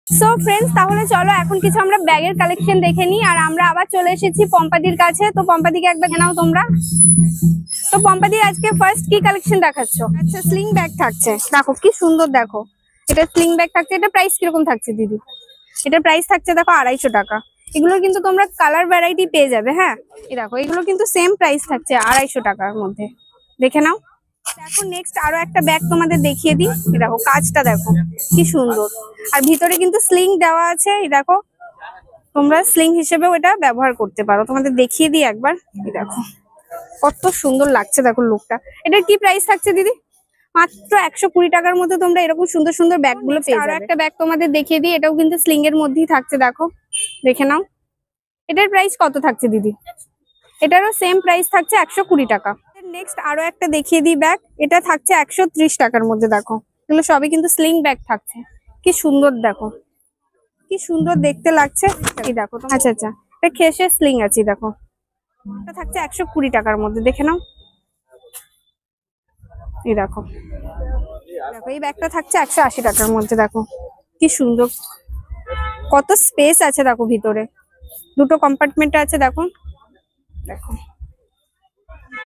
So friends, তাহলে চলো এখন কিছু আমরা ব্যাগের কালেকশন দেখে নিই। আর আমরা আবার চলে এসেছি পম্পাদির কাছে। তো পম্পাদিকে একবার নাও তোমরা। তো পম্পাদি আজকে ফার্স্ট কি কালেকশন দেখাচ্ছ? আচ্ছা, স্লিং ব্যাগ থাকছে, দেখো কি সুন্দর। দেখো এটা স্লিং ব্যাগ থাকছে। এটা প্রাইস কিরকম থাকছে দিদি? এটার প্রাইস থাকছে দেখো 250 টাকা। এগুলো কিন্তু তোমরা কালার ভ্যারাইটি পেয়ে যাবে। হ্যাঁ, এই দেখো এগুলো কিন্তু সেম প্রাইস থাকছে 250 টাকার মধ্যে। দেখে নাও। দেখো নেক্সট আরো একটা ব্যাগ তোমাদের দেখিয়ে দিই। এই দেখো কাজটা দেখো কি সুন্দর। আর ভিতরে কিন্তু স্লিং দেওয়া আছে। এই দেখো তোমরা স্লিং হিসেবেও এটা ব্যবহার করতে পারো। তোমাদের দেখিয়ে দিই একবার। এই দেখো কত সুন্দর লাগছে, দেখো লুকটা। এটার কি প্রাইস থাকছে দিদি? মাত্র 120 টাকার মধ্যে তোমরা এরকম সুন্দর সুন্দর ব্যাগ গুলো পেয়ে যাবে। আরো একটা ব্যাগ তোমাদের দেখিয়ে দিই। এটাও কিন্তু স্লিং এর মধ্যেই থাকছে, দেখো দেখে নাও। এটার প্রাইস কত থাকছে দিদি? এটারও সেম প্রাইস থাকছে 120 টাকা। নেক্সট আরো একটা দেখিয়ে দিই ব্যাগ। এটা থাকছে 130 টাকার মধ্যে। দেখো এগুলো সবই কিন্তু স্লিং ব্যাগ থাকছে। কি সুন্দর, দেখো কি সুন্দর দেখতে লাগছে। এই দেখো, আচ্ছা আচ্ছা, এটা খেসে স্লিং আছে। দেখো এটা থাকছে 120 টাকার মধ্যে। দেখে নাও। এই দেখো, দেখো এই ব্যাগটা থাকছে 180 টাকার মধ্যে। দেখো কি সুন্দর, কত স্পেস আছে দেখো ভিতরে। দুটো কম্পার্টমেন্ট আছে, দেখো দেখো।